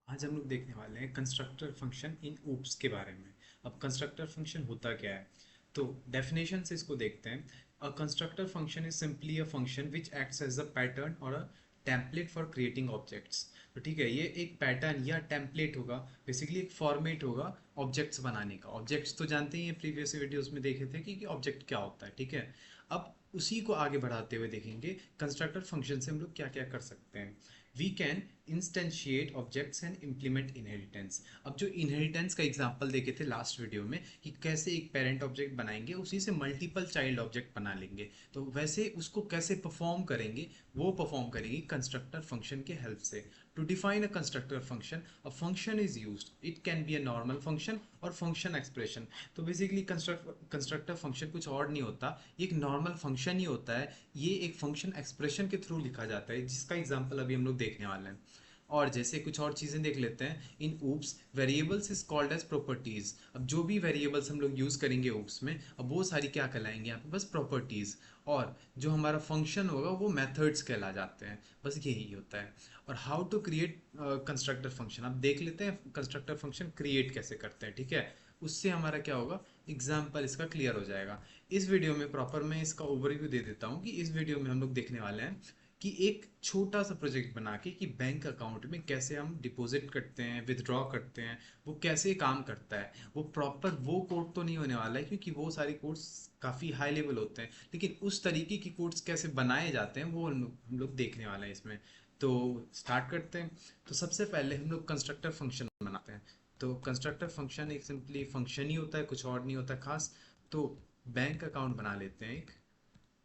आज हम लोग देखने वाले हैं कंस्ट्रक्टर फंक्शन इन oops के बारे में। अब कंस्ट्रक्टर फंक्शन होता क्या है, तो डेफिनेशन से इसको देखते हैं। A constructor function is simply a function which acts as a pattern और a template for creating objects. तो ठीक है, ये एक पैटर्न या टेम्पलेट होगा, बेसिकली एक फॉर्मेट होगा ऑब्जेक्ट्स बनाने का। ऑब्जेक्ट्स तो जानते ही हैं, प्रीवियस वीडियोस में देखे थे कि ऑब्जेक्ट क्या होता है। ठीक है, अब उसी को आगे बढ़ाते हुए देखेंगे कंस्ट्रक्टर फंक्शन से हम लोग क्या क्या कर सकते हैं। We can instantiate objects and implement inheritance. अब जो इनहेरिटेंस का एग्जांपल देखे थे लास्ट वीडियो में कि कैसे एक पेरेंट ऑब्जेक्ट बनाएंगे, उसी से मल्टीपल चाइल्ड ऑब्जेक्ट बना लेंगे, तो वैसे उसको कैसे परफॉर्म करेंगे, वो परफॉर्म करेंगे कंस्ट्रक्टर फंक्शन के हेल्प से। To define a constructor function, a function is used, it can be a normal function और फंक्शन एक्सप्रेशन। तो बेसिकली कंस्ट्रक्टर फंक्शन कुछ और नहीं होता, ये एक नॉर्मल फंक्शन ही होता है। ये एक फंक्शन एक्सप्रेशन के थ्रू लिखा जाता है, जिसका एग्जांपल अभी हम लोग देखने वाले हैं। और जैसे कुछ और चीज़ें देख लेते हैं। In oops variables is called as properties. अब जो भी वेरिएबल्स हम लोग यूज़ करेंगे oops में, अब वो सारी क्या कहलाएंगे यहाँ पे, बस प्रॉपर्टीज। और जो हमारा फंक्शन होगा वो मेथड्स कहला जाते हैं। बस यही होता है। और how to create constructor function, अब देख लेते हैं कंस्ट्रक्टर फंक्शन क्रिएट कैसे करते हैं। ठीक है, उससे हमारा क्या होगा, एग्जाम्पल इसका क्लियर हो जाएगा। इस वीडियो में प्रॉपर मैं इसका ओवरव्यू दे देता हूँ कि इस वीडियो में हम लोग देखने वाले हैं कि एक छोटा सा प्रोजेक्ट बना के कि बैंक अकाउंट में कैसे हम डिपॉजिट करते हैं, विदड्रॉ करते हैं, वो कैसे काम करता है। वो प्रॉपर वो कोड तो नहीं होने वाला है, क्योंकि वो सारे कोड्स काफ़ी हाई लेवल होते हैं, लेकिन उस तरीके की कोड्स कैसे बनाए जाते हैं वो हम लोग देखने वाले हैं इसमें। तो स्टार्ट करते हैं। तो सबसे पहले हम लोग कंस्ट्रक्टर फंक्शन बनाते हैं। तो कंस्ट्रक्टर फंक्शन एक सिंपली फंक्शन ही होता है, कुछ और नहीं होता खास। तो बैंक अकाउंट बना लेते हैं, एक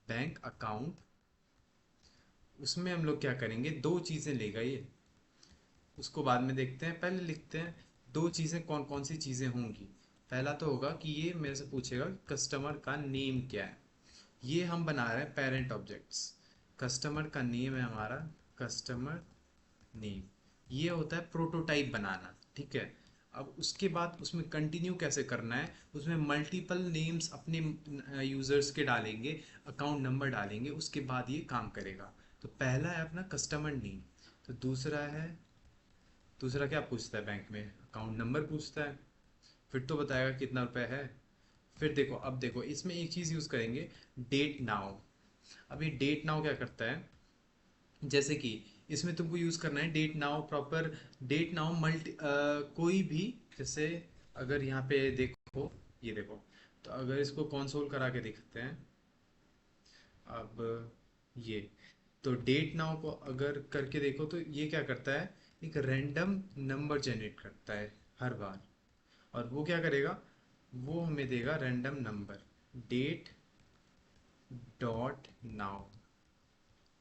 बैंक अकाउंट। उसमें हम लोग क्या करेंगे, दो चीज़ें लेगा ये, उसको बाद में देखते हैं, पहले लिखते हैं दो चीज़ें कौन कौन सी चीज़ें होंगी। पहला तो होगा कि ये मेरे से पूछेगा कस्टमर का नेम क्या है। ये हम बना रहे हैं पेरेंट ऑब्जेक्ट्स। कस्टमर का नेम है हमारा, कस्टमर नेम। ये होता है प्रोटोटाइप बनाना। ठीक है, अब उसके बाद उसमें कंटिन्यू कैसे करना है, उसमें मल्टीपल नेम्स अपने यूज़र्स के डालेंगे, अकाउंट नंबर डालेंगे, उसके बाद ये काम करेगा। तो पहला है अपना कस्टमर नेम। तो दूसरा है, दूसरा क्या पूछता है बैंक में, अकाउंट नंबर पूछता है। फिर तो बताएगा कितना रुपए है। फिर देखो, अब देखो इसमें एक चीज़ यूज़ करेंगे, डेट नाउ। अब ये डेट नाउ क्या करता है, जैसे कि इसमें तुमको यूज़ करना है date now proper. Date now multi कोई भी, जैसे अगर यहाँ पे देखो, ये देखो, तो अगर इसको कंसोल करा के देखते हैं, अब ये, तो डेट नाउ को अगर करके देखो तो ये क्या करता है, एक रैंडम नंबर जनरेट करता है हर बार। और वो क्या करेगा, वो हमें देगा random number, date dot now.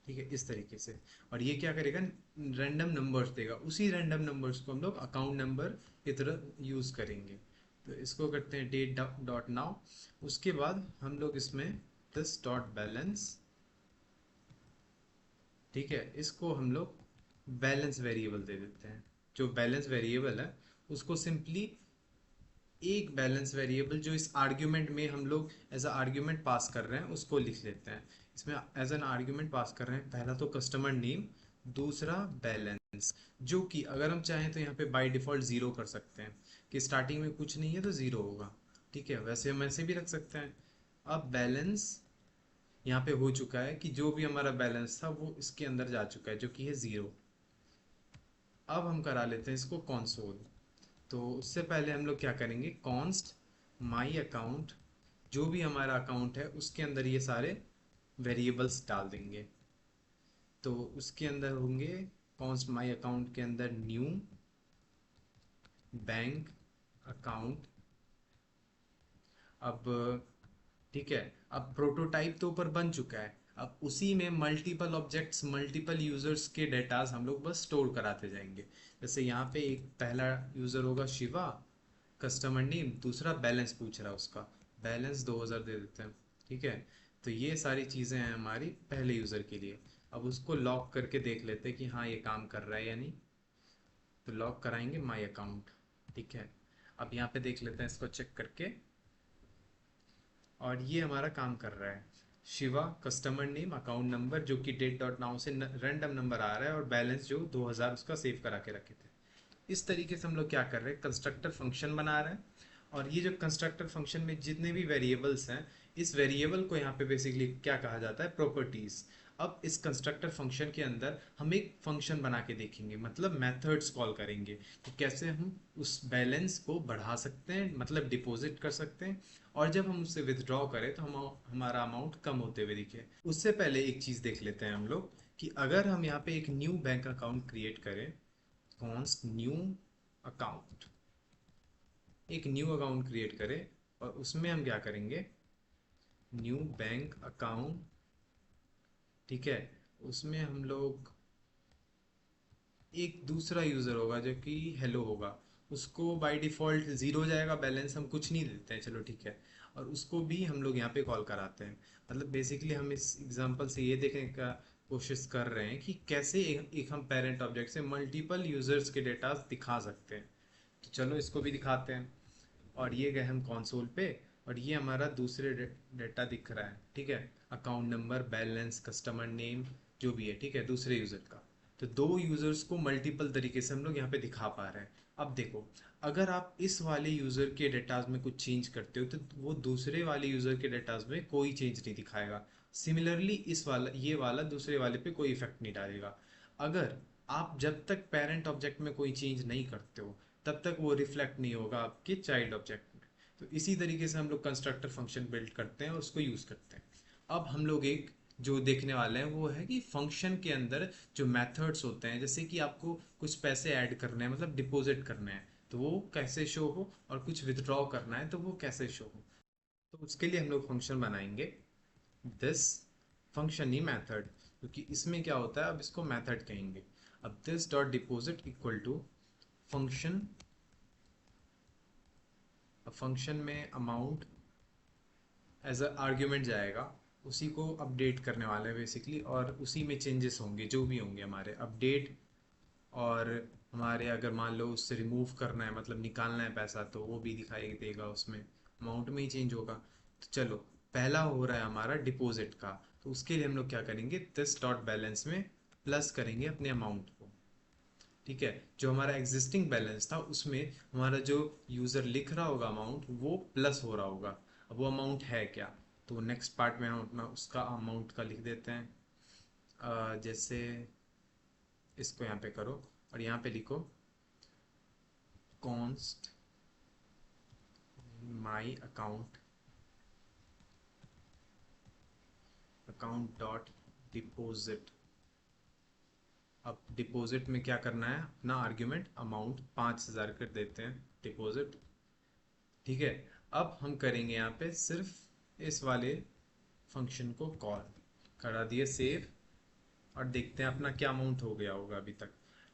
ठीक है, इस तरीके से। और ये क्या करेगा, रैंडम नंबर्स देगा, उसी रैंडम नंबर्स को हम लोग अकाउंट नंबर की तरह यूज़ करेंगे। तो इसको करते हैं डेट डॉट नाउ। उसके बाद हम लोग इसमें दिस डॉट बैलेंस। ठीक है, इसको हम लोग बैलेंस वेरिएबल दे देते हैं। जो बैलेंस वेरिएबल है उसको सिंपली एक बैलेंस वेरिएबल जो इस आर्ग्यूमेंट में हम लोग एज अ आर्ग्यूमेंट पास कर रहे हैं उसको लिख लेते हैं। इसमें एज एन आर्ग्यूमेंट पास कर रहे हैं, पहला तो कस्टमर नेम, दूसरा बैलेंस। जो कि अगर हम चाहें तो यहाँ पे बाय डिफ़ॉल्ट ज़ीरो कर सकते हैं, कि स्टार्टिंग में कुछ नहीं है तो ज़ीरो होगा। ठीक है, वैसे हम ऐसे भी रख सकते हैं। अब बैलेंस यहाँ पे हो चुका है कि जो भी हमारा बैलेंस था वो इसके अंदर जा चुका है, जो कि है ज़ीरो। अब हम करा लेते हैं इसको कॉन्सोल। तो उससे पहले हम लोग क्या करेंगे, कॉन्स्ट माई अकाउंट, जो भी हमारा अकाउंट है उसके अंदर ये सारे वेरिएबल्स डाल देंगे। तो उसके अंदर होंगे, कॉन्स्ट माई अकाउंट के अंदर न्यू बैंक अकाउंट। अब ठीक है, अब प्रोटोटाइप तो ऊपर बन चुका है, अब उसी में मल्टीपल ऑब्जेक्ट्स, मल्टीपल यूजर्स के डेटास हम लोग बस स्टोर कराते जाएंगे। जैसे यहाँ पे एक पहला यूजर होगा शिवा, कस्टमर नेम, दूसरा बैलेंस पूछ रहा है उसका, बैलेंस 2000 दे देते हैं। ठीक है, तो ये सारी चीज़ें हैं हमारी पहले यूज़र के लिए। अब उसको लॉक करके देख लेते हैं कि हाँ ये काम कर रहा है या नहीं। तो लॉक कराएंगे माई अकाउंट। ठीक है, अब यहाँ पे देख लेते हैं इसको चेक करके, और ये हमारा काम कर रहा है। Shiva customer name, account number जो कि डेट डॉट नाउ से रैंडम नंबर आ रहा है, और बैलेंस जो 2000 उसका सेव करा के रखे थे। इस तरीके से हम लोग क्या कर रहे हैं, कंस्ट्रक्टर फंक्शन बना रहे हैं। और ये जो कंस्ट्रक्टर फंक्शन में जितने भी वेरिएबल्स हैं, इस वेरिएबल को यहाँ पे बेसिकली क्या कहा जाता है, प्रॉपर्टीज। अब इस कंस्ट्रक्टर फंक्शन के अंदर हम एक फंक्शन बना के देखेंगे, मतलब मेथड्स कॉल करेंगे कि कैसे हम उस बैलेंस को बढ़ा सकते हैं, मतलब डिपॉजिट कर सकते हैं, और जब हम उससे विथड्रॉ करें तो हम हमारा अमाउंट कम होते हुए दिखे। उससे पहले एक चीज़ देख लेते हैं हम लोग कि अगर हम यहाँ पे एक न्यू बैंक अकाउंट क्रिएट करें, कॉन्स्ट न्यू अकाउंट, एक न्यू अकाउंट क्रिएट करें, और उसमें हम क्या करेंगे, न्यू बैंक अकाउंट, ठीक है। उसमें हम लोग एक दूसरा यूज़र होगा जो कि हेलो होगा, उसको बाय डिफ़ॉल्ट ज़ीरो जाएगा बैलेंस, हम कुछ नहीं देते हैं, चलो ठीक है। और उसको भी हम लोग यहाँ पे कॉल कराते हैं। मतलब बेसिकली हम इस एग्जांपल से ये देखने का कोशिश कर रहे हैं कि कैसे एक हम पेरेंट ऑब्जेक्ट से मल्टीपल यूज़र्स के डेटा दिखा सकते हैं। तो चलो इसको भी दिखाते हैं। और ये गए हम कंसोल पे, और ये हमारा दूसरे डेटा दिख रहा है, ठीक है। Account number, balance, customer name, जो भी है, ठीक है, दूसरे यूज़र का। तो दो यूज़र्स को मल्टीपल तरीके से हम लोग यहाँ पे दिखा पा रहे हैं। अब देखो, अगर आप इस वाले यूज़र के डेटाज में कुछ चेंज करते हो तो वो दूसरे वाले यूज़र के डेटाज में कोई चेंज नहीं दिखाएगा। सिमिलरली इस वाला, ये वाला दूसरे वाले पे कोई इफेक्ट नहीं डालेगा। अगर आप जब तक पेरेंट ऑब्जेक्ट में कोई चेंज नहीं करते हो, तब तक वो रिफ्लेक्ट नहीं होगा आपके चाइल्ड ऑब्जेक्ट में। तो इसी तरीके से हम लोग कंस्ट्रक्टर फंक्शन बिल्ड करते हैं और उसको यूज़ करते हैं। अब हम लोग एक जो देखने वाले हैं वो है कि फंक्शन के अंदर जो मेथड्स होते हैं, जैसे कि आपको कुछ पैसे ऐड करने हैं, मतलब डिपॉजिट करने हैं, तो वो कैसे शो हो, और कुछ विथड्रॉ करना है तो वो कैसे शो हो। तो उसके लिए हम लोग फंक्शन बनाएंगे, दिस फंक्शन ही मेथड, क्योंकि इसमें क्या होता है, अब इसको मेथड कहेंगे। अब this dot deposit equal to function, function में अमाउंट एज अ आर्ग्यूमेंट जाएगा, उसी को अपडेट करने वाले हैं बेसिकली, और उसी में चेंजेस होंगे जो भी होंगे हमारे अपडेट। और हमारे अगर मान लो उससे रिमूव करना है, मतलब निकालना है पैसा, तो वो भी दिखाई देगा, उसमें अमाउंट में ही चेंज होगा। तो चलो, पहला हो रहा है हमारा डिपॉजिट का, तो उसके लिए हम लोग क्या करेंगे, दिस डॉट बैलेंस में प्लस करेंगे अपने अमाउंट को, ठीक है। जो हमारा एग्जिस्टिंग बैलेंस था उसमें हमारा जो यूज़र लिख रहा होगा अमाउंट, वो प्लस हो रहा होगा। अब वो अमाउंट है क्या, तो नेक्स्ट पार्ट में हम अपना उसका अमाउंट का लिख देते हैं। जैसे इसको यहाँ पे करो, और यहाँ पे लिखो const my account, account dot deposit. अब डिपॉजिट में क्या करना है, अपना आर्ग्यूमेंट अमाउंट 5,000 कर देते हैं डिपॉजिट, ठीक है। अब हम करेंगे यहाँ पे सिर्फ इस वाले फंक्शन को कॉल करा दिए, सेव, और देखते हैं अपना क्या अमाउंट हो गया होगा अभी तक।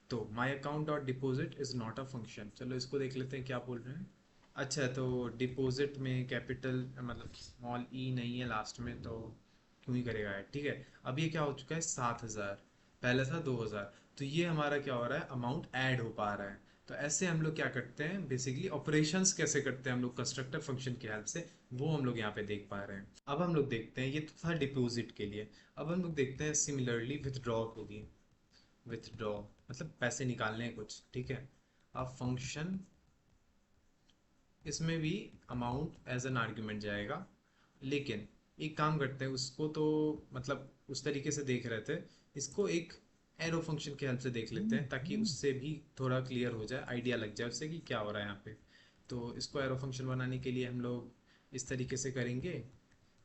तो my account dot deposit is not a function, चलो इसको देख लेते हैं क्या बोल रहे हैं। अच्छा, तो डिपॉजिट में कैपिटल मतलब स्मॉल ई नहीं है लास्ट में, तो क्यों ही करेगा ऐड, ठीक है। अब ये क्या हो चुका है, 7,000, पहले था 2,000। तो ये हमारा क्या हो रहा है, अमाउंट ऐड हो पा रहा है। तो ऐसे हम लोग क्या करते हैं, बेसिकली ऑपरेशंस कैसे करते हैं हम लोग कंस्ट्रक्टर फंक्शन की हेल्प से, वो हम लोग यहाँ पे देख पा रहे हैं। अब हम लोग देखते हैं, ये तो था डिपॉजिट के लिए। अब हम लोग देखते हैं सिमिलरली विथड्रॉ के लिए। विथड्रॉ मतलब पैसे निकालने हैं कुछ, ठीक है। अब फंक्शन, इसमें भी अमाउंट एज एन आर्ग्यूमेंट जाएगा, लेकिन एक काम करते हैं, उसको तो मतलब उस तरीके से देख रहे थे, इसको एक एरो फंक्शन की हेल्प से देख लेते हैं, ताकि उससे भी थोड़ा क्लियर हो जाए, आइडिया लग जाए उससे कि क्या हो रहा है यहाँ पे। तो इसको एरो फंक्शन बनाने के लिए हम लोग इस तरीके से करेंगे,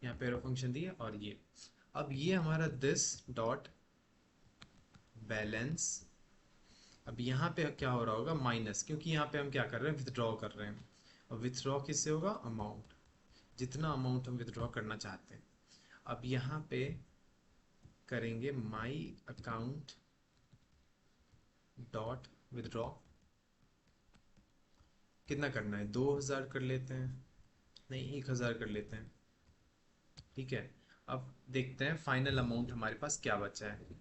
यहाँ पे एरो फंक्शन दिए, और ये अब ये हमारा दिस डॉट बैलेंस। अब यहाँ पे क्या हो रहा होगा, माइनस, क्योंकि यहाँ पे हम क्या कर रहे हैं, विथड्रॉ कर रहे हैं। और विथड्रॉ किससे होगा, अमाउंट, जितना अमाउंट हम विथड्रॉ करना चाहते हैं। अब यहाँ पे करेंगे माई अकाउंट डॉट विथड्रॉ, कितना करना है, 2,000 कर लेते हैं, नहीं 1,000 कर लेते हैं, ठीक है। अब देखते हैं फाइनल अमाउंट हमारे पास क्या बचा है।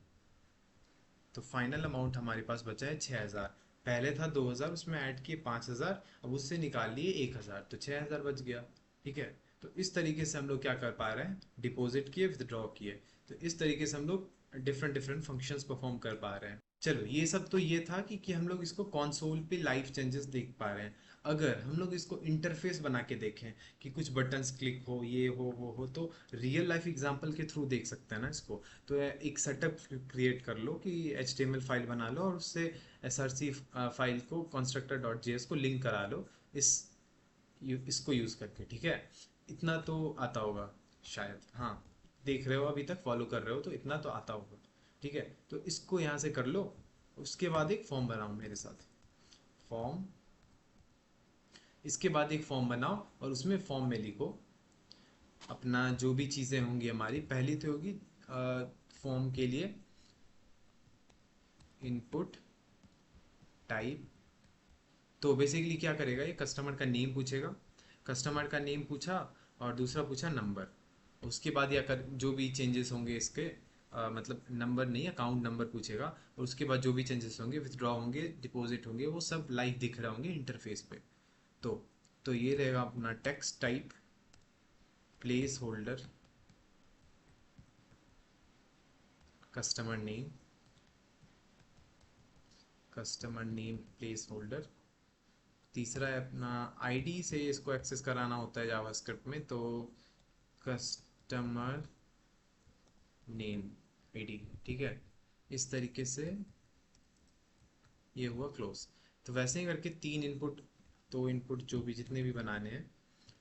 तो फाइनल अमाउंट हमारे पास बचा है 6,000। पहले था 2,000, उसमें ऐड किए 5,000, अब उससे निकाल लिए 1,000, तो 6,000 बच गया, ठीक है। तो इस तरीके से हम लोग क्या कर पा रहे हैं, डिपॉजिट किए, विथड्रॉ किए। तो इस तरीके से हम लोग डिफरेंट डिफरेंट फंक्शंस परफॉर्म कर पा रहे हैं। चलो ये सब तो ये था कि हम लोग इसको कंसोल पे लाइव चेंजेस देख पा रहे हैं। अगर हम लोग इसको इंटरफेस बना के देखें कि कुछ बटन्स क्लिक हो, ये हो, वो हो, तो रियल लाइफ एग्जांपल के थ्रू देख सकते हैं ना इसको। तो एक सेटअप क्रिएट कर लो कि HTML फाइल बना लो और उससे SRC फाइल को constructor.js को लिंक करा लो इस इसको यूज करके, ठीक है। इतना तो आता होगा शायद, हाँ। देख रहे हो अभी तक फॉलो कर रहे हो तो इतना तो आता होगा, ठीक है। तो इसको यहाँ से कर लो। उसके बाद एक फॉर्म बनाओ मेरे साथ। फॉर्म, इसके बाद एक फॉर्म बनाओ और उसमें फॉर्म में लिखो अपना जो भी चीज़ें होंगी हमारी। पहली तो होगी फॉर्म के लिए इनपुट टाइप। तो बेसिकली क्या करेगा, ये कस्टमर का नेम पूछेगा। कस्टमर का नेम पूछा और दूसरा पूछा नंबर। उसके बाद या कर जो भी चेंजेस होंगे इसके मतलब नंबर नहीं, अकाउंट नंबर पूछेगा। और उसके बाद जो भी चेंजेस होंगे, विथड्रॉ होंगे, डिपॉजिट होंगे, वो सब लाइव दिख रहे होंगे इंटरफेस पे। तो तो ये रहेगा अपना text type place holder customer name place holder. तीसरा है अपना आईडी से इसको एक्सेस कराना होता है जावास्क्रिप्ट में, तो कस्टमर नेम आईडी, ठीक है। इस तरीके से ये हुआ क्लोज। तो वैसे ही करके तीन इनपुट, दो इनपुट जो भी जितने भी बनाने हैं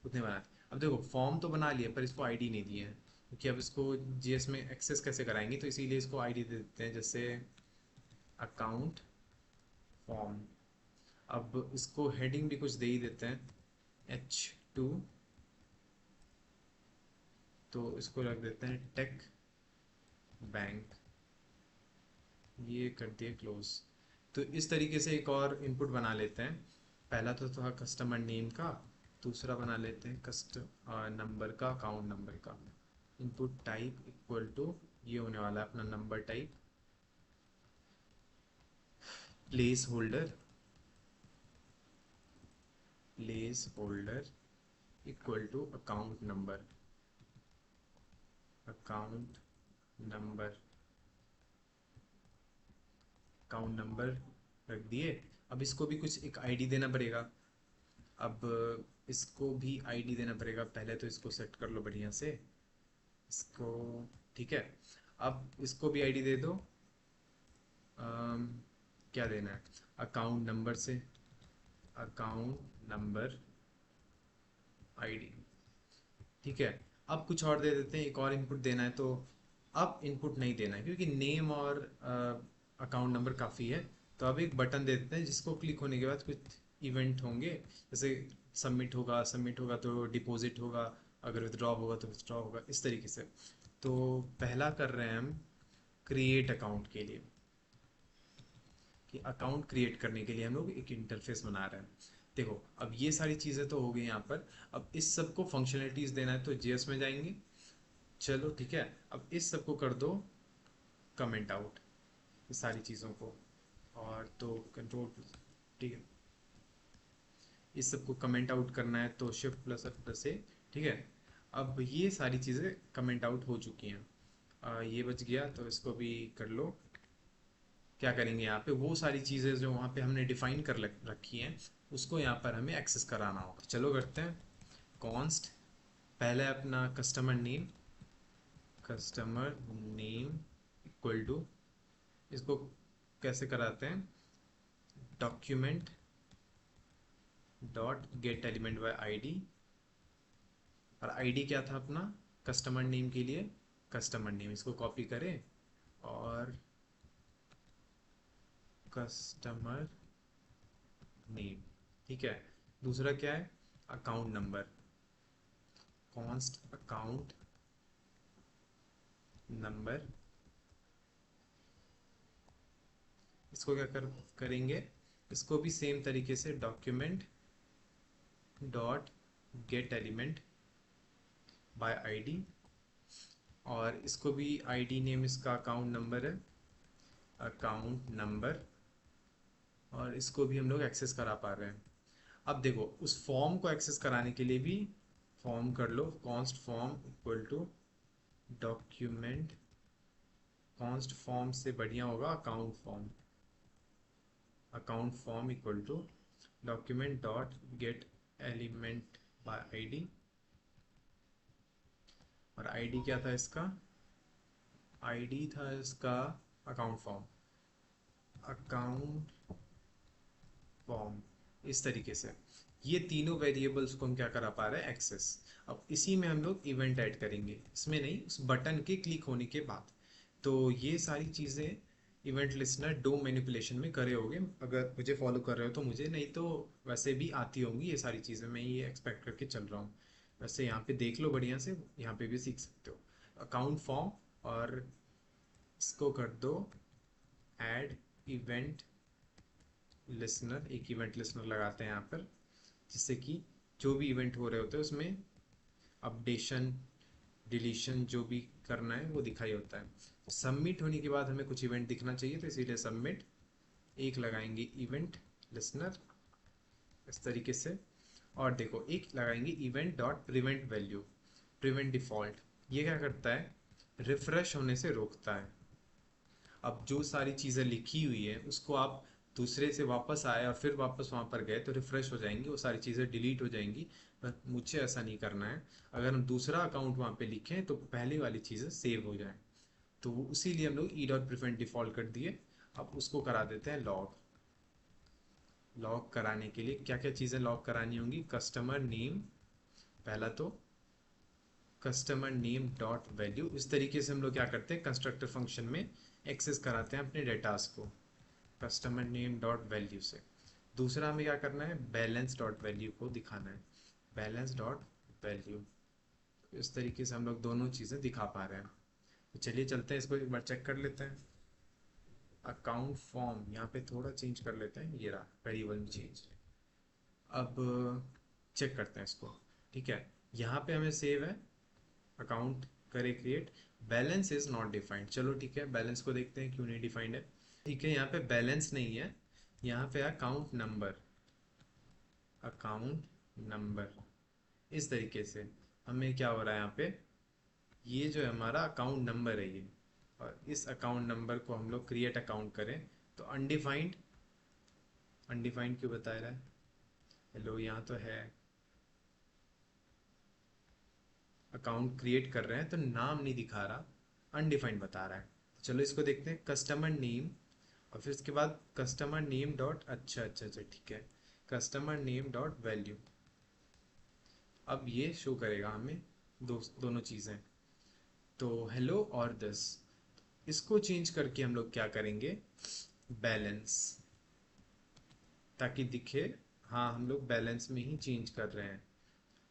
उतने बनाने। अब देखो फॉर्म तो बना लिया पर इसको आईडी नहीं दिए हैं, क्योंकि अब इसको जीएस में एक्सेस कैसे कराएंगे, तो इसीलिए इसको आईडी दे देते हैं, जैसे अकाउंट फॉर्म। अब इसको हेडिंग भी कुछ दे ही देते हैं, H2। तो इसको रख देते हैं टेक बैंक। ये कर दिए क्लोज। तो इस तरीके से एक और इनपुट बना लेते हैं। पहला तो था कस्टमर नेम का, दूसरा बना लेते हैं कस्ट नंबर का, अकाउंट नंबर का। इनपुट टाइप इक्वल टू, ये होने वाला है अपना number type, placeholder, equal to account number, account number, account number रख दिए। अब इसको भी कुछ एक आईडी देना पड़ेगा। अब इसको भी आईडी देना पड़ेगा। पहले तो इसको सेट कर लो बढ़िया से इसको, ठीक है। अब इसको भी आईडी दे दो। अम, क्या देना है, अकाउंट नंबर से, अकाउंट नंबर आईडी, ठीक है। अब कुछ और दे देते हैं, एक और इनपुट देना है तो अब इनपुट नहीं देना है क्योंकि नेम और अकाउंट नंबर काफ़ी है। तो अब एक बटन दे देते हैं जिसको क्लिक होने के बाद कुछ इवेंट होंगे, जैसे सबमिट होगा तो डिपॉजिट होगा, अगर विथड्रॉ होगा तो विथड्रॉ होगा, इस तरीके से। तो पहला कर रहे हैं हम क्रिएट अकाउंट के लिए, कि अकाउंट क्रिएट करने के लिए हम लोग एक इंटरफेस बना रहे हैं। देखो अब ये सारी चीज़ें तो हो गई यहाँ पर। अब इस सब को फंक्शनलिटीज देना है तो जेएस में जाएंगे। चलो ठीक है। अब इस सब को कर दो कमेंट आउट, इस सारी चीज़ों को। और तो कंट्रोल, ठीक है। इस सब को कमेंट आउट करना है तो Shift++, ठीक है। अब ये सारी चीज़ें कमेंट आउट हो चुकी हैं। ये बच गया तो इसको भी कर लो। क्या करेंगे यहाँ पे, वो सारी चीज़ें जो वहाँ पे हमने डिफाइन कर रखी हैं उसको यहाँ पर हमें एक्सेस कराना होगा। चलो करते हैं। कॉन्स्ट, पहले अपना कस्टमर नेम इक्वल टू, इसको कैसे कराते हैं, document dot get element by ID. और आईडी क्या था अपना कस्टमर नेम के लिए, कस्टमर नेम, इसको कॉपी करें और कस्टमर नेम, ठीक है। दूसरा क्या है, account number, const account number. इसको क्या करेंगे, इसको भी सेम तरीके से document dot get element by ID. और इसको भी आईडी नेम इसका अकाउंट नंबर है, अकाउंट नंबर। और इसको भी हम लोग एक्सेस करा पा रहे हैं। अब देखो उस फॉर्म को एक्सेस कराने के लिए भी फॉर्म कर लो, const form equal to document const form से बढ़िया होगा account form. Account form equal to document dot get element by ID, और आईडी क्या था इसका, आईडी था इसका अकाउंट फॉर्म, अकाउंट फॉर्म। इस तरीके से ये तीनों वेरिएबल्स को हम क्या करा पा रहे हैं, एक्सेस। अब इसी में हम लोग इवेंट ऐड करेंगे, इसमें नहीं, उस बटन के क्लिक होने के बाद। तो ये सारी चीज़ें इवेंट लिस्नर डो मैनिपुलेशन में करे होगे, अगर मुझे फॉलो कर रहे हो तो मुझे, नहीं तो वैसे भी आती होंगी ये सारी चीज़ें, मैं ये एक्सपेक्ट करके चल रहा हूँ। वैसे यहाँ पे देख लो बढ़िया से, यहाँ पे भी सीख सकते हो। अकाउंट फॉर्म, और इसको कर दो ऐड इवेंट लिसनर, एक इवेंट लिसनर लगाते हैं यहाँ पर, जिससे कि जो भी इवेंट हो रहे होते हैं उसमें अपडेशन डिलीशन जो भी करना है वो दिखाई होता है। सबमिट होने के बाद हमें कुछ इवेंट दिखना चाहिए, तो इसीलिए सबमिट एक लगाएंगे इवेंट लिसनर इस तरीके से। और देखो एक लगाएंगे event dot prevent value, prevent default. ये क्या करता है, रिफ्रेश होने से रोकता है। अब जो सारी चीज़ें लिखी हुई है उसको आप दूसरे से वापस आए और फिर वापस वहाँ पर गए तो रिफ़्रेश हो जाएंगी, वो सारी चीज़ें डिलीट हो जाएंगी। पर मुझे ऐसा नहीं करना है, अगर हम दूसरा अकाउंट वहाँ पे लिखें तो पहले वाली चीज़ें सेव हो जाएं। तो उसीलिए हम लोग ई डॉट प्रिवेंट डिफ़ॉल्ट कर दिए। अब उसको करा देते हैं लॉग। लॉग कराने के लिए क्या क्या चीज़ें लॉग करानी होंगी, कस्टमर नेम, पहला तो कस्टमर नेम डॉट वैल्यू। इस तरीके से हम लोग क्या करते हैं, कंस्ट्रक्टर फंक्शन में एक्सेस कराते हैं अपने डेटास को कस्टमर नेम डॉट वैल्यू से। दूसरा हमें क्या करना है, बैलेंस डॉट वैल्यू को दिखाना है, बैलेंस डॉट वैल्यू। इस तरीके से हम लोग दोनों चीज़ें दिखा पा रहे हैं। तो चलिए चलते हैं, इसको एक बार चेक कर लेते हैं। अकाउंट फॉर्म यहाँ पे थोड़ा चेंज कर लेते हैं, ये रहा वेरिएबल में चेंज। अब चेक करते हैं इसको। ठीक है, यहाँ पे हमें सेव है, अकाउंट करे create, balance is not defined. चलो ठीक है, बैलेंस को देखते हैं क्यों नहीं डिफाइंड है। ठीक है, यहाँ पे बैलेंस नहीं है, यहाँ पे अकाउंट नंबर, अकाउंट नंबर। इस तरीके से हमें क्या हो रहा है यहाँ पे, ये जो है हमारा अकाउंट नंबर है ये, और इस अकाउंट नंबर को हम लोग क्रिएट अकाउंट करें तो अनडिफाइंड, अनडिफाइंड क्यों बता रहा है, हेलो यहाँ तो है अकाउंट क्रिएट कर रहे हैं तो नाम नहीं दिखा रहा, अनडिफाइंड बता रहा है। चलो इसको देखते हैं, कस्टमर नेम, और फिर उसके बाद कस्टमर नेम डॉट, अच्छा अच्छा अच्छा ठीक है, कस्टमर नेम डॉट वैल्यू। अब ये शो करेगा हमें दोनों चीज़ें, तो हेलो और दिस। इसको चेंज करके हम लोग क्या करेंगे, बैलेंस, ताकि दिखे हाँ हम लोग बैलेंस में ही चेंज कर रहे हैं,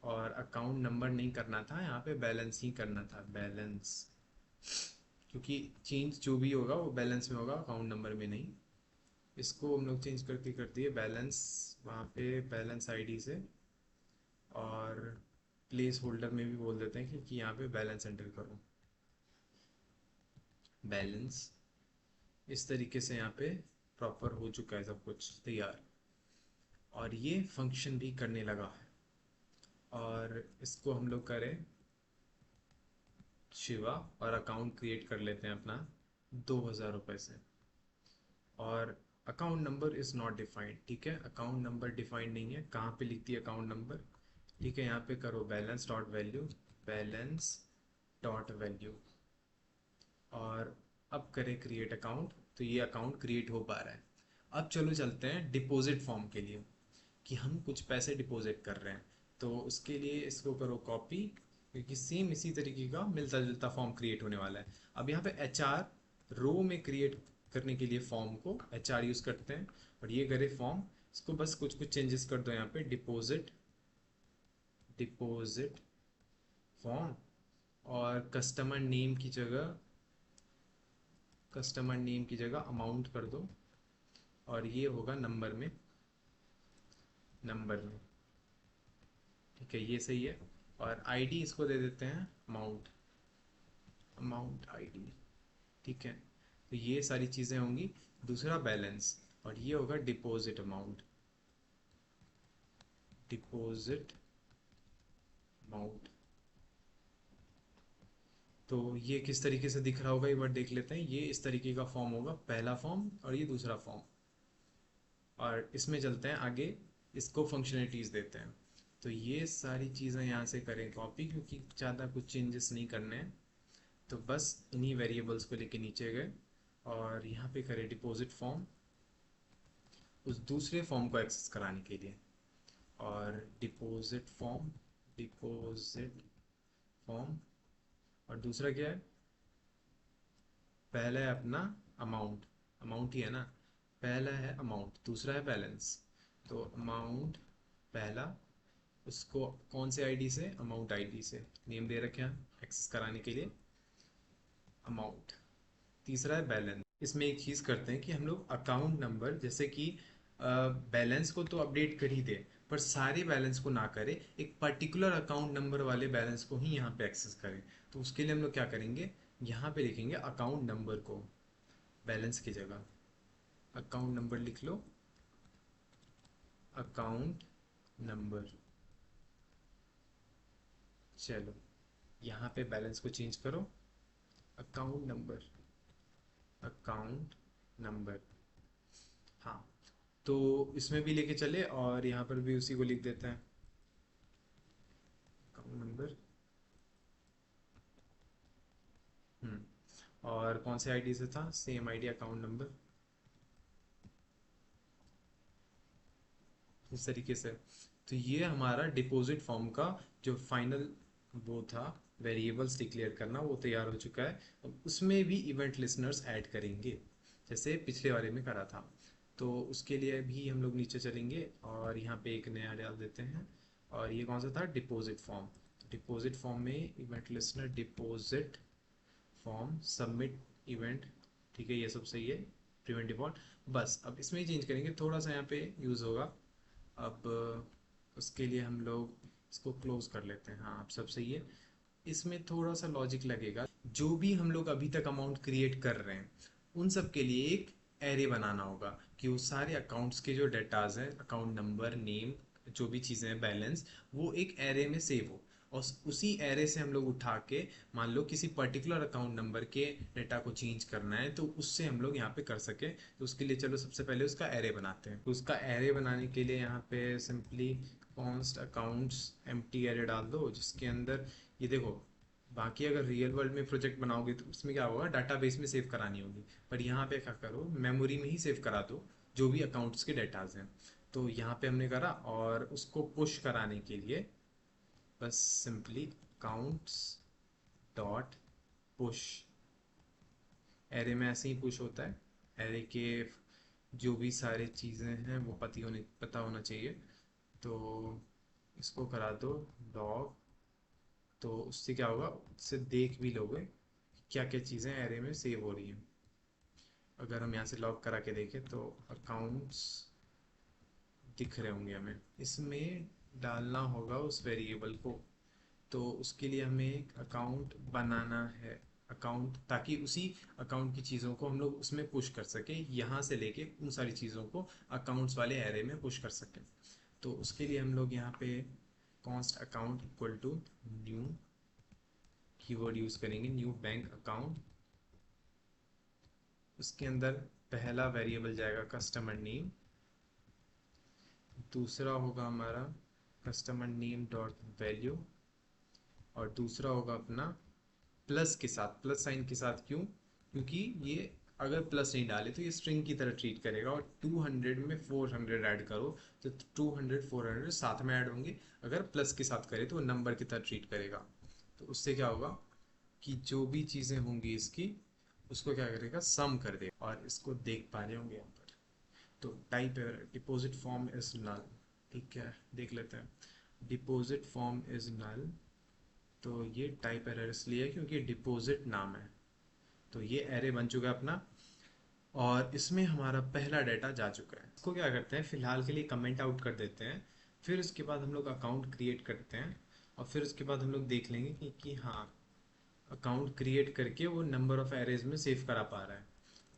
और अकाउंट नंबर नहीं करना था, यहाँ पे बैलेंस ही करना था, बैलेंस। क्योंकि चेंज जो भी होगा वो बैलेंस में होगा, अकाउंट नंबर में नहीं। इसको हम लोग चेंज करके कर दिए बैलेंस, वहाँ पे बैलेंस आईडी से, और प्लेस होल्डर में भी बोल देते हैं कि यहाँ पे बैलेंस एंटर करो, बैलेंस। इस तरीके से यहाँ पे प्रॉपर हो चुका है, सब कुछ तैयार, और ये फंक्शन भी करने लगा है। और इसको हम लोग करें शिवा, और अकाउंट क्रिएट कर लेते हैं अपना 2000 रुपये से, और account number is not defined. ठीक है, अकाउंट नंबर डिफाइंड नहीं है, कहाँ पे लिखती है अकाउंट नंबर। ठीक है, यहाँ पे करो balance dot value, balance dot value, और अब करें क्रिएट अकाउंट, तो ये अकाउंट क्रिएट हो पा रहा है। अब चलो चलते हैं डिपॉजिट फॉर्म के लिए, कि हम कुछ पैसे डिपॉजिट कर रहे हैं। तो उसके लिए इसको करो कॉपी, क्योंकि सेम इसी तरीके का मिलता जुलता फॉर्म क्रिएट होने वाला है। अब यहाँ पे एच आर रो में क्रिएट करने के लिए फॉर्म को एच आर यूज़ करते हैं, और ये करे फॉर्म। इसको बस कुछ कुछ चेंजेस कर दो, यहाँ पे डिपॉजिट, डिपॉजिट फॉर्म, और कस्टमर नेम की जगह, कस्टमर नेम की जगह अमाउंट कर दो, और ये होगा नंबर में, नंबर में। ठीक है, ये सही है। और आईडी इसको दे देते हैं अमाउंट, अमाउंट आईडी। ठीक है, तो ये सारी चीज़ें होंगी। दूसरा बैलेंस, और ये होगा डिपॉजिट अमाउंट, डिपॉजिट अमाउंट। तो ये किस तरीके से दिख रहा होगा एक बार देख लेते हैं। ये इस तरीके का फॉर्म होगा, पहला फॉर्म और ये दूसरा फॉर्म। और इसमें चलते हैं आगे, इसको फंक्शनलिटीज देते हैं। तो ये सारी चीज़ें यहाँ से करें कॉपी, क्योंकि ज़्यादा कुछ चेंजेस नहीं करने हैं। तो बस इन्हीं वेरिएबल्स को लेके नीचे गए और यहाँ पे करें डिपॉजिट फॉर्म, उस दूसरे फॉर्म को एक्सेस कराने के लिए। और डिपॉजिट फॉर्म, डिपॉजिट फॉर्म, और दूसरा क्या है, पहला है अपना अमाउंट, अमाउंट ही है ना, पहला है अमाउंट, दूसरा है बैलेंस। तो अमाउंट पहला, उसको कौन से आईडी से, अमाउंट आईडी से नेम दे रखे हैं एक्सेस कराने के लिए अमाउंट। तीसरा है बैलेंस। इसमें एक चीज़ करते हैं कि हम लोग अकाउंट नंबर, जैसे कि बैलेंस को तो अपडेट कर ही दे, पर सारे बैलेंस को ना करें, एक पर्टिकुलर अकाउंट नंबर वाले बैलेंस को ही यहाँ पे एक्सेस करें। तो उसके लिए हम लोग क्या करेंगे, यहाँ पे लिखेंगे अकाउंट नंबर को बैलेंस की जगह, अकाउंट नंबर लिख लो, अकाउंट नंबर। चलो यहाँ पे बैलेंस को चेंज करो, अकाउंट नंबर, अकाउंट नंबर। हाँ, तो इसमें भी लेके चले और यहाँ पर भी उसी को लिख देते हैं, अकाउंट नंबर। और कौन से आईडी से था, सेम आईडी अकाउंट नंबर, इस तरीके से। तो ये हमारा डिपॉजिट फॉर्म का जो फाइनल वो था, वेरिएबल्स डिक्लेयर करना, वो तैयार हो चुका है। अब उसमें भी इवेंट लिसनर्स ऐड करेंगे, जैसे पिछले वाले में करा था। तो उसके लिए भी हम लोग नीचे चलेंगे और यहाँ पे एक नया डाल देते हैं। और ये कौन सा था, डिपॉजिट फॉर्म। डिपॉजिट फॉर्म में event listener, deposit form, submit event, ठीक है, ये सब सही है, प्रिवेंट डिफॉल्ट। बस अब इसमें ही चेंज करेंगे, थोड़ा सा यहाँ पे यूज़ होगा। अब उसके लिए हम लोग इसको क्लोज कर लेते हैं। हाँ, अब सब सही है। इसमें थोड़ा सा लॉजिक लगेगा, जो भी हम लोग अभी तक अमाउंट क्रिएट कर रहे हैं उन सब के लिए एक एरे बनाना होगा, कि वो सारे अकाउंट्स के जो डेटाज हैं, अकाउंट नंबर, नेम, जो भी चीज़ें हैं, बैलेंस, वो एक एरे में सेव हो। और उसी एरे से हम लोग उठा के, मान लो किसी पर्टिकुलर अकाउंट नंबर के डेटा को चेंज करना है, तो उससे हम लोग यहाँ पे कर सके। तो उसके लिए चलो सबसे पहले उसका एरे बनाते हैं। तो उसका एरे बनाने के लिए यहाँ पे simply const accounts empty array डाल दो, जिसके अंदर ये देखो, बाकी अगर रियल वर्ल्ड में प्रोजेक्ट बनाओगे तो उसमें क्या होगा, डाटाबेस में सेव करानी होगी। पर यहाँ पे क्या करो, मेमोरी में ही सेव करा दो जो भी अकाउंट्स के डेटाज हैं। तो यहाँ पे हमने करा, और उसको पुश कराने के लिए बस simply accounts dot push, array में ऐसे ही पुश होता है। एरे के जो भी सारी चीज़ें हैं वो पता होना चाहिए। तो इसको करा दो लॉग। तो उससे क्या होगा, उससे देख भी लोगे क्या क्या चीज़ें एरे में सेव हो रही हैं। अगर हम यहाँ से लॉग करा के देखें तो अकाउंट्स दिख रहे होंगे हमें। इसमें डालना होगा उस वेरिएबल को। तो उसके लिए हमें एक अकाउंट बनाना है, अकाउंट, ताकि उसी अकाउंट की चीज़ों को हम लोग उसमें पुश कर सके, यहाँ से लेके उन सारी चीज़ों को अकाउंट्स वाले एरे में पुश कर सकें। तो उसके लिए हम लोग यहाँ पे const account equal to new keyword use करेंगे, न्यू बैंक अकाउंट। उसके अंदर पहला वेरिएबल जाएगा कस्टमर नेम, दूसरा होगा हमारा कस्टमर नेम डॉट वैल्यू, और दूसरा होगा अपना प्लस के साथ, प्लस साइन के साथ। क्यों, क्योंकि ये अगर प्लस नहीं डाले तो ये स्ट्रिंग की तरह ट्रीट करेगा। और 200 में 400 ऐड करो तो 200 400 साथ में ऐड होंगे। अगर प्लस के साथ करे तो वो नंबर की तरह ट्रीट करेगा। तो उससे क्या होगा कि जो भी चीज़ें होंगी इसकी, उसको क्या करेगा, सम कर देगा। और इसको देख पा रहे होंगे यहाँ पर। तो type error, deposit form is null, ठीक है, देख लेते हैं। डिपॉजिट फॉर्म इज नल, तो ये टाइप एरर इसलिए है क्योंकि डिपॉजिट नाम है। तो ये एरे बन चुका है अपना, और इसमें हमारा पहला डाटा जा चुका है। इसको क्या करते हैं, फिलहाल के लिए कमेंट आउट कर देते हैं। फिर उसके बाद हम लोग अकाउंट क्रिएट करते हैं, और फिर उसके बाद हम लोग देख लेंगे कि हाँ, अकाउंट क्रिएट करके वो नंबर ऑफ एरेज में सेव करा पा रहा है।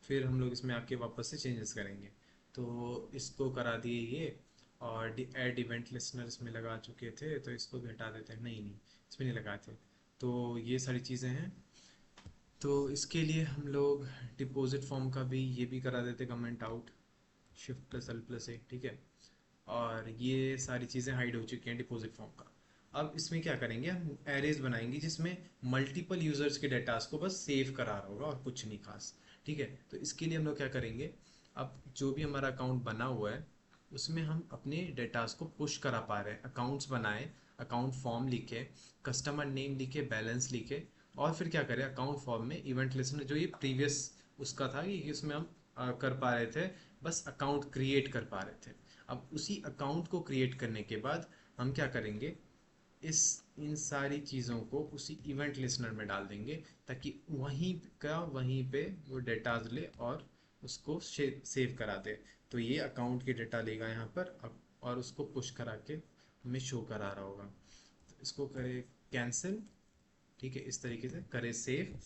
फिर हम लोग इसमें आके वापस से चेंजेस करेंगे। तो इसको करा दिए ये, और ऐड इवेंट लिसनर इसमें लगा चुके थे, तो इसको भी हटा देते हैं। नहीं नहीं, इसमें नहीं लगाए थे। तो ये सारी चीज़ें हैं। तो इसके लिए हम लोग डिपॉजिट फॉर्म का भी ये भी करा देते comment out, shift plus L plus A, ठीक है। और ये सारी चीज़ें हाइड हो चुकी हैं डिपॉजिट फॉर्म का। अब इसमें क्या करेंगे, हम एरेज बनाएंगे जिसमें मल्टीपल यूजर्स के डेटास को बस सेव करा रहा होगा और कुछ नहीं खास, ठीक है। तो इसके लिए हम लोग क्या करेंगे, अब जो भी हमारा अकाउंट बना हुआ है उसमें हम अपने डेटास को पुश करा पा रहे हैं। अकाउंट्स बनाए, अकाउंट फॉर्म लिखे, कस्टमर नेम लिखे, बैलेंस लिखे, और फिर क्या करें अकाउंट फॉर्म में इवेंट लिस्टनर जो ये प्रीवियस उसका था कि इसमें हम कर पा रहे थे, बस अकाउंट क्रिएट कर पा रहे थे। अब उसी अकाउंट को क्रिएट करने के बाद हम क्या करेंगे, इस इन सारी चीज़ों को उसी इवेंट लिसनर में डाल देंगे, ताकि वहीं का वहीं पे वो डेटाज ले और उसको सेव करा दे। तो ये अकाउंट के डेटा लेगा यहाँ पर अब, और उसको पुश करा के हमें शो करा रहा होगा। तो इसको करे कैंसिल, ठीक है, इस तरीके से करे सेव।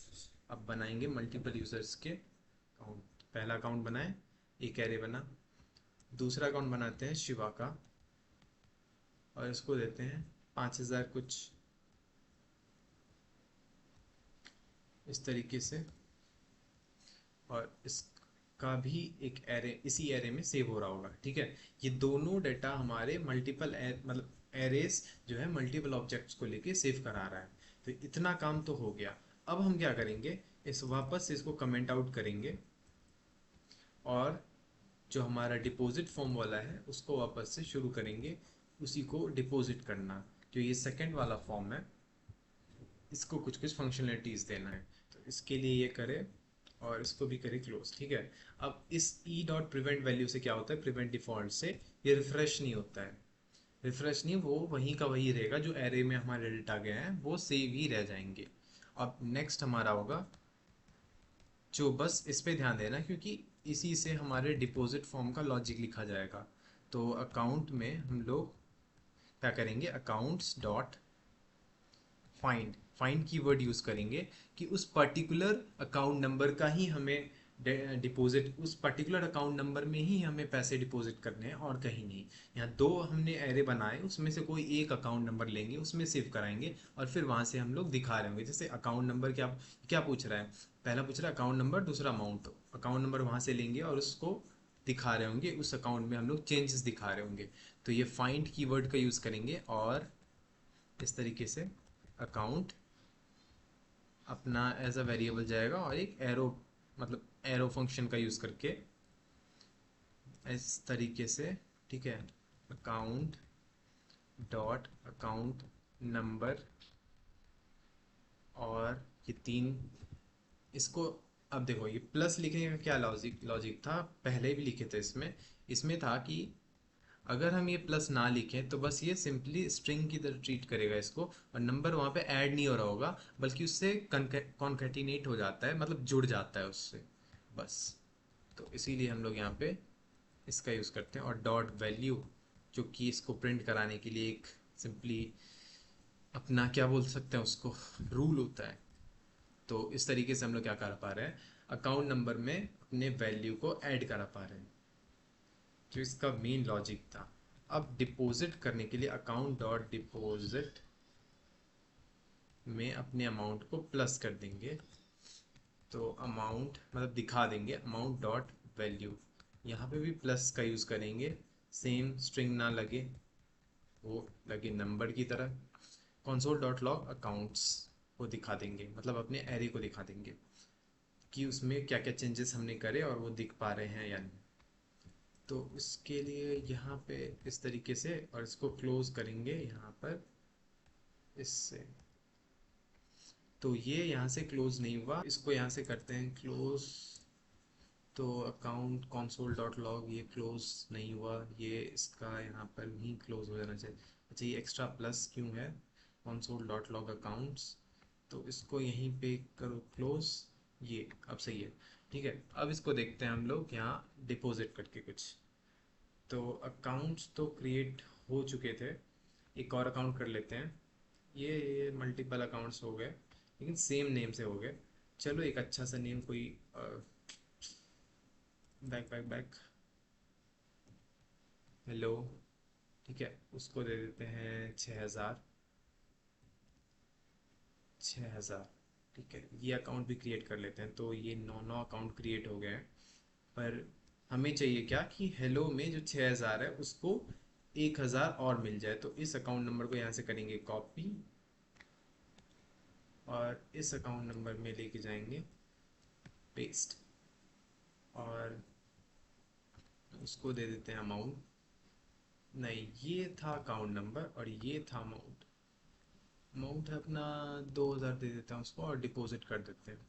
अब बनाएंगे मल्टीपल यूजर्स के अकाउंट। पहला अकाउंट बनाए, एक एरे बना। दूसरा अकाउंट बनाते हैं शिवा का, और इसको देते हैं 5,000 कुछ, इस तरीके से। और इसका भी एक एरे इसी एरे में सेव हो रहा होगा, ठीक है। ये दोनों डेटा हमारे मल्टीपल मतलब एरेस जो है मल्टीपल ऑब्जेक्ट्स को लेके सेव करा रहा है। तो इतना काम तो हो गया। अब हम क्या करेंगे, इस वापस से इसको कमेंट आउट करेंगे, और जो हमारा डिपॉजिट फॉर्म वाला है उसको वापस से शुरू करेंगे, उसी को डिपॉजिट करना। जो ये सेकंड वाला फॉर्म है इसको कुछ कुछ फंक्शनलिटीज देना है। तो इसके लिए ये करें और इसको भी करें क्लोज, ठीक है। अब इस ई डॉट प्रिवेंट वैल्यू से क्या होता है, प्रिवेंट डिफॉल्ट से ये रिफ्रेश नहीं होता है। रिफ्रेश नहीं, वो वहीं का वही रहेगा, जो एरे में हमारे डेटा गए हैं वो सेव ही रह जाएंगे। अब नेक्स्ट हमारा होगा, जो बस इस पे ध्यान देना क्योंकि इसी से हमारे डिपॉजिट फॉर्म का लॉजिक लिखा जाएगा। तो अकाउंट में हम लोग क्या करेंगे, accounts dot find, find keyword use करेंगे कि उस पर्टिकुलर अकाउंट नंबर का ही हमें डिपॉजिट, उस पर्टिकुलर अकाउंट नंबर में ही हमें पैसे डिपॉजिट करने हैं और कहीं नहीं। यहाँ दो हमने एरे बनाए, उसमें से कोई एक अकाउंट नंबर लेंगे, उसमें सेव कराएंगे, और फिर वहां से हम लोग दिखा रहे होंगे। जैसे अकाउंट नंबर क्या क्या पूछ रहा है, पहला पूछ रहा है अकाउंट नंबर, दूसरा अमाउंट। अकाउंट नंबर वहां से लेंगे और उसको दिखा रहे होंगे, उस अकाउंट में हम लोग चेंजेस दिखा रहे होंगे। तो ये फाइंड कीवर्ड का यूज करेंगे, और इस तरीके से अकाउंट अपना एज अ वेरिएबल जाएगा, और एक एरो मतलब एरो फंक्शन का यूज़ करके इस तरीके से, ठीक है। अकाउंट डॉट अकाउंट नंबर, और ये तीन, इसको, अब देखो ये प्लस लिखने का क्या लॉजिक लॉजिक था, पहले भी लिखे थे इसमें। इसमें था कि अगर हम ये प्लस ना लिखें तो बस ये सिंपली स्ट्रिंग की तरह ट्रीट करेगा इसको, और नंबर वहाँ पे ऐड नहीं हो रहा होगा, बल्कि उससे कॉन्केटिनेट हो जाता है, मतलब जुड़ जाता है उससे, बस। तो इसीलिए हम लोग यहाँ पे इसका यूज़ करते हैं। और डॉट वैल्यू, जो कि इसको प्रिंट कराने के लिए एक सिंपली अपना क्या बोल सकते हैं उसको, रूल होता है। तो इस तरीके से हम लोग क्या कर पा रहे हैं, अकाउंट नंबर में अपने वैल्यू को ऐड करा पा रहे हैं, जो इसका मेन लॉजिक था। अब डिपॉजिट करने के लिए अकाउंट डॉट डिपॉजिट में अपने अमाउंट को प्लस कर देंगे। तो अमाउंट मतलब दिखा देंगे अमाउंट डॉट वैल्यू, यहाँ पे भी प्लस का यूज़ करेंगे, सेम स्ट्रिंग ना लगे, वो लगे नंबर की तरह। कंसोल डॉट लॉग अकाउंट्स को दिखा देंगे, मतलब अपने एरे को दिखा देंगे कि उसमें क्या क्या चेंजेस हमने करे और वो दिख पा रहे हैं या नहीं। तो इसके लिए यहाँ पे इस तरीके से, और इसको क्लोज करेंगे यहाँ पर इससे। तो ये यहाँ से क्लोज नहीं हुआ, इसको यहाँ से करते हैं क्लोज। तो अकाउंट कंसोल डॉट लॉग ये क्लोज नहीं हुआ, ये इसका यहाँ पर ही क्लोज हो जाना चाहिए। अच्छा, ये एक्स्ट्रा प्लस क्यों है, कंसोल डॉट लॉग अकाउंट्स, तो इसको यहीं पे करो क्लोज। ये अब सही है, ठीक है। अब इसको देखते हैं हम लोग यहाँ डिपॉजिट करके कुछ। तो अकाउंट्स तो क्रिएट हो चुके थे, एक और अकाउंट कर लेते हैं। ये मल्टीपल अकाउंट्स हो गए, लेकिन सेम नेम से हो गए। चलो एक अच्छा सा नेम कोई, बैक बैक बैक हेलो, ठीक है, उसको दे देते हैं 6,000। 6,000, ठीक है, ये अकाउंट भी क्रिएट कर लेते हैं। तो ये 9 अकाउंट क्रिएट हो गए हैं। पर हमें चाहिए क्या कि हेलो में जो 6000 है उसको 1000 और मिल जाए। तो इस अकाउंट नंबर को यहाँ से करेंगे कॉपी और इस अकाउंट नंबर में लेके जाएंगे पेस्ट, और उसको दे देते हैं अमाउंट। नहीं, ये था अकाउंट नंबर और ये था अमाउंट। अमाउंट है अपना 2000, दे देते हैं उसको और डिपॉजिट कर देते हैं।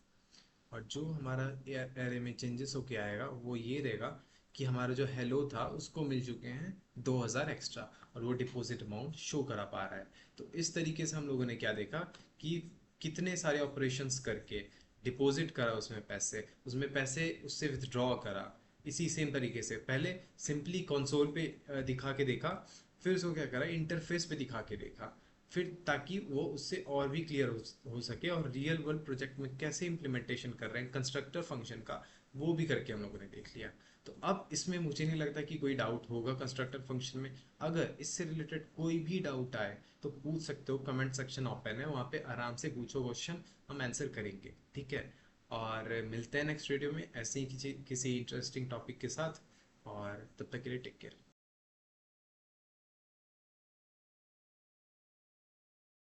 और जो हमारा एरे में चेंजेस होके आएगा वो ये रहेगा कि हमारा जो हेलो था उसको मिल चुके हैं 2000 एक्स्ट्रा, और वो डिपॉजिट अमाउंट शो करा पा रहा है। तो इस तरीके से हम लोगों ने क्या देखा कि कितने सारे ऑपरेशंस करके डिपॉजिट करा उसमें पैसे उससे विथड्रॉ करा। इसी सेम तरीके से पहले सिंपली कंसोल पे दिखा के देखा, फिर उसको क्या करा इंटरफेस पे दिखा के देखा, फिर ताकि वो उससे और भी क्लियर हो सके, और रियल वर्ल्ड प्रोजेक्ट में कैसे इम्प्लीमेंटेशन कर रहे हैं कंस्ट्रक्टर फंक्शन का, वो भी करके हम लोगों ने देख लिया। तो अब इसमें मुझे नहीं लगता कि कोई डाउट होगा कंस्ट्रक्टर फंक्शन में। अगर इससे रिलेटेड कोई भी डाउट आए तो पूछ सकते हो, कमेंट सेक्शन ओपन है, वहाँ पे आराम से पूछो क्वेश्चन, हम आंसर करेंगे। ठीक है, और मिलते हैं नेक्स्ट वीडियो में ऐसे ही किसी किसी इंटरेस्टिंग टॉपिक के साथ, और तब तक के लिए टेक केयर।